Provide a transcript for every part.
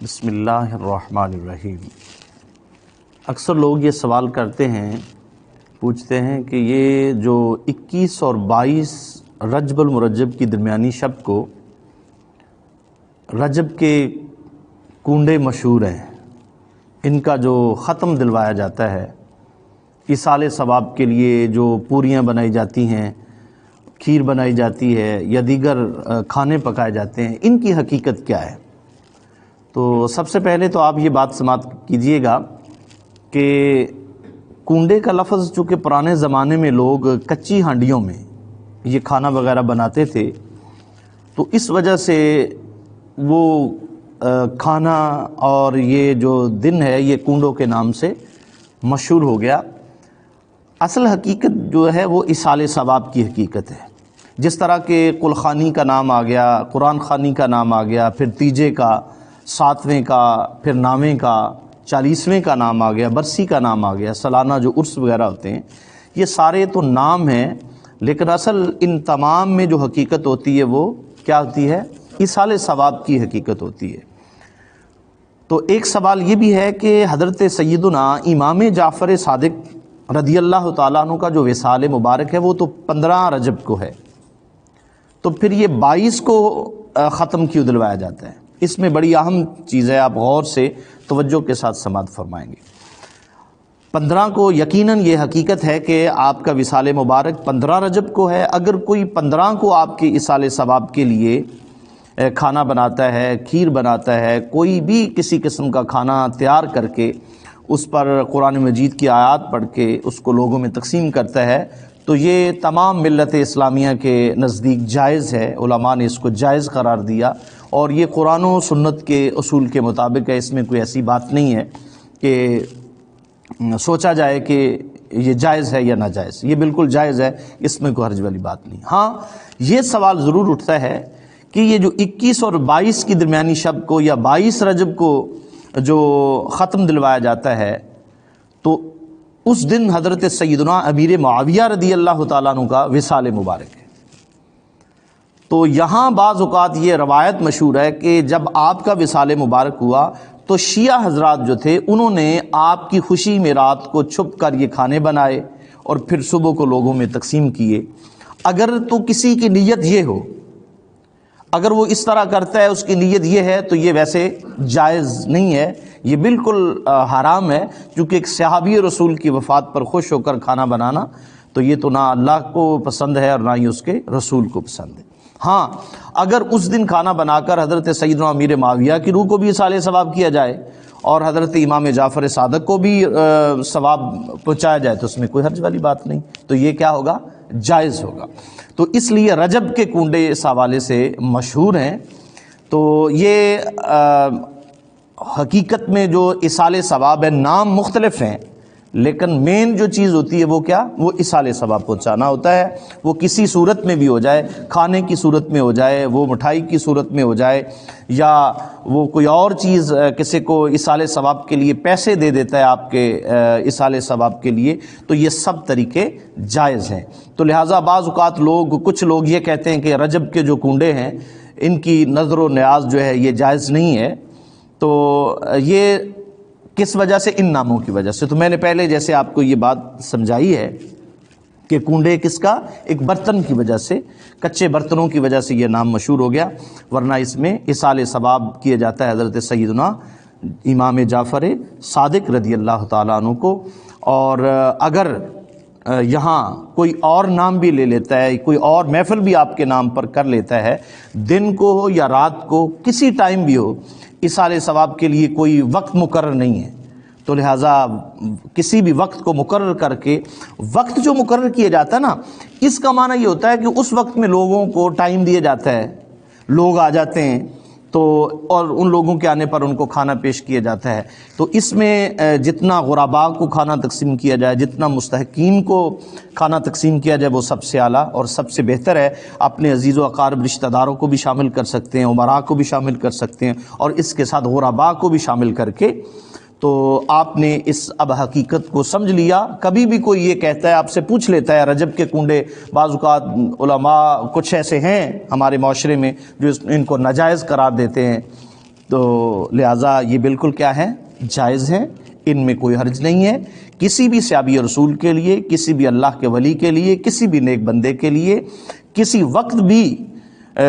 بسم اللہ الرحمن الرحیم۔ اکثر لوگ یہ سوال کرتے ہیں، پوچھتے ہیں کہ یہ جو 21 اور 22 رجب المرجب کی درمیانی شب کو رجب کے کنڈے مشہور ہیں، ان کا جو ختم دلوایا جاتا ہے، ایصال ثواب کے لیے جو پوریاں بنائی جاتی ہیں، کھیر بنائی جاتی ہے یا دیگر کھانے پکائے جاتے ہیں، ان کی حقیقت کیا ہے؟ تو سب سے پہلے تو آپ یہ بات سماعت کیجئے گا کہ کنڈے کا لفظ چونکہ پرانے زمانے میں لوگ کچی ہانڈیوں میں یہ کھانا وغیرہ بناتے تھے، تو اس وجہ سے وہ کھانا اور یہ جو دن ہے یہ کنڈوں کے نام سے مشہور ہو گیا۔ اصل حقیقت جو ہے وہ ایصال ثواب کی حقیقت ہے۔ جس طرح کہ قل خوانی کا نام آ گیا، قرآن خوانی کا نام آ گیا، پھر تیجے کا، 7ویں کا، پھر نامے کا، 40ویں کا نام آ گیا، برسی کا نام آ گیا، سالانہ جو عرس وغیرہ ہوتے ہیں، یہ سارے تو نام ہیں، لیکن اصل ان تمام میں جو حقیقت ہوتی ہے وہ کیا ہوتی ہے؟ ایصال ثواب کی حقیقت ہوتی ہے۔ تو ایک سوال یہ بھی ہے کہ حضرت سیدنا امام جعفر صادق رضی اللہ تعالیٰ عنہ کا جو وصال مبارک ہے وہ تو 15 رجب کو ہے، تو پھر یہ 22 کو ختم کیوں دلوایا جاتا ہے؟ اس میں بڑی اہم چیز ہے، آپ غور سے توجہ کے ساتھ سماعت فرمائیں گے۔ 15 کو یقیناً یہ حقیقت ہے کہ آپ کا وصال مبارک 15 رجب کو ہے۔ اگر کوئی 15 کو آپ کے ایصال ثواب کے لیے کھانا بناتا ہے، کھیر بناتا ہے، کوئی بھی کسی قسم کا کھانا تیار کر کے اس پر قرآن مجید کی آیات پڑھ کے اس کو لوگوں میں تقسیم کرتا ہے، تو یہ تمام ملت اسلامیہ کے نزدیک جائز ہے۔ علماء نے اس کو جائز قرار دیا، اور یہ قرآن و سنت کے اصول کے مطابق ہے۔ اس میں کوئی ایسی بات نہیں ہے کہ سوچا جائے کہ یہ جائز ہے یا ناجائز، یہ بالکل جائز ہے، اس میں کوئی حرج والی بات نہیں۔ ہاں، یہ سوال ضرور اٹھتا ہے کہ یہ جو 21 اور 22 کی درمیانی شب کو یا 22 رجب کو جو ختم دلوایا جاتا ہے، تو اس دن حضرت سیدنا امیر معاویہ رضی اللہ تعالیٰ عنہ کا وصال مبارک ہے۔ تو یہاں بعض اوقات یہ روایت مشہور ہے کہ جب آپ کا وصال مبارک ہوا تو شیعہ حضرات جو تھے انہوں نے آپ کی خوشی میں رات کو چھپ کر یہ کھانے بنائے اور پھر صبح کو لوگوں میں تقسیم کیے۔ اگر تو کسی کی نیت یہ ہو، اگر وہ اس طرح کرتا ہے، اس کی نیت یہ ہے، تو یہ ویسے جائز نہیں ہے، یہ بالکل حرام ہے، کیونکہ ایک صحابی رسول کی وفات پر خوش ہو کر کھانا بنانا تو یہ تو نہ اللہ کو پسند ہے اور نہ ہی اس کے رسول کو پسند ہے۔ ہاں، اگر اس دن کھانا بنا کر حضرت سیدنا امیر معاویہ کی روح کو بھی ایصال ثواب کیا جائے اور حضرت امام جعفر صادق کو بھی ثواب پہنچایا جائے تو اس میں کوئی حرج والی بات نہیں، تو یہ کیا ہوگا؟ جائز ہوگا۔ تو اس لیے رجب کے کنڈے اس حوالے سے مشہور ہیں۔ تو یہ حقیقت میں جو ایصال ثواب ہے، نام مختلف ہیں، لیکن مین جو چیز ہوتی ہے وہ کیا؟ وہ ایصال ثواب پہنچانا ہوتا ہے۔ وہ کسی صورت میں بھی ہو جائے، کھانے کی صورت میں ہو جائے، وہ مٹھائی کی صورت میں ہو جائے، یا وہ کوئی اور چیز کسی کو ایصال ثواب کے لیے پیسے دے دیتا ہے آپ کے ایصال ثواب کے لیے، تو یہ سب طریقے جائز ہیں۔ تو لہٰذا بعض اوقات کچھ لوگ یہ کہتے ہیں کہ رجب کے جو کنڈے ہیں ان کی نظر و نیاز جو ہے یہ جائز نہیں ہے۔ تو یہ کس وجہ سے؟ ان ناموں کی وجہ سے۔ تو میں نے پہلے جیسے آپ کو یہ بات سمجھائی ہے کہ کنڈے کس کا؟ ایک برتن کی وجہ سے، کچے برتنوں کی وجہ سے یہ نام مشہور ہو گیا، ورنہ اس میں ایصال ثواب کیا جاتا ہے حضرت سیدنا امام جعفر صادق رضی اللہ تعالیٰ عنہ کو۔ اور اگر یہاں کوئی اور نام بھی لے لیتا ہے، کوئی اور محفل بھی آپ کے نام پر کر لیتا ہے، دن کو ہو یا رات کو، کسی ٹائم بھی ہو، ایصال ثواب کے لیے کوئی وقت مقرر نہیں ہے، تو لہٰذا کسی بھی وقت کو مقرر کر کے، وقت جو مقرر کیا جاتا ہے نا، اس کا معنی یہ ہوتا ہے کہ اس وقت میں لوگوں کو ٹائم دیا جاتا ہے، لوگ آ جاتے ہیں، تو اور ان لوگوں کے آنے پر ان کو کھانا پیش کیا جاتا ہے۔ تو اس میں جتنا غرباء کو کھانا تقسیم کیا جائے، جتنا مستحقین کو کھانا تقسیم کیا جائے، وہ سب سے اعلیٰ اور سب سے بہتر ہے۔ اپنے عزیز و اقارب رشتہ داروں کو بھی شامل کر سکتے ہیں، امراء کو بھی شامل کر سکتے ہیں، اور اس کے ساتھ غرباء کو بھی شامل کر کے تو آپ نے اس اب حقیقت کو سمجھ لیا۔ کبھی بھی کوئی یہ کہتا ہے، آپ سے پوچھ لیتا ہے رجب کے کنڈے، بعض اوقات علماء کچھ ایسے ہیں ہمارے معاشرے میں جو ان کو ناجائز قرار دیتے ہیں تو لہٰذا یہ بالکل کیا ہے، جائز ہیں، ان میں کوئی حرج نہیں ہے۔ کسی بھی صحابی رسول کے لیے، کسی بھی اللہ کے ولی کے لیے، کسی بھی نیک بندے کے لیے کسی وقت بھی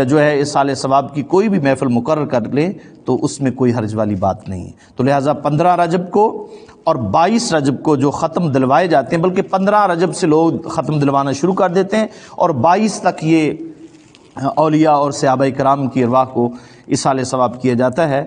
جو ہے اصالہ ثواب کی کوئی بھی محفل مقرر کر لیں تو اس میں کوئی حرج والی بات نہیں ہے۔ تو لہٰذا 15 رجب کو اور 22 رجب کو جو ختم دلوائے جاتے ہیں، بلکہ 15 رجب سے لوگ ختم دلوانا شروع کر دیتے ہیں اور 22 تک یہ اولیاء اور صحابہ کرام کی ارواح کو اصالہ ثواب کیا جاتا ہے۔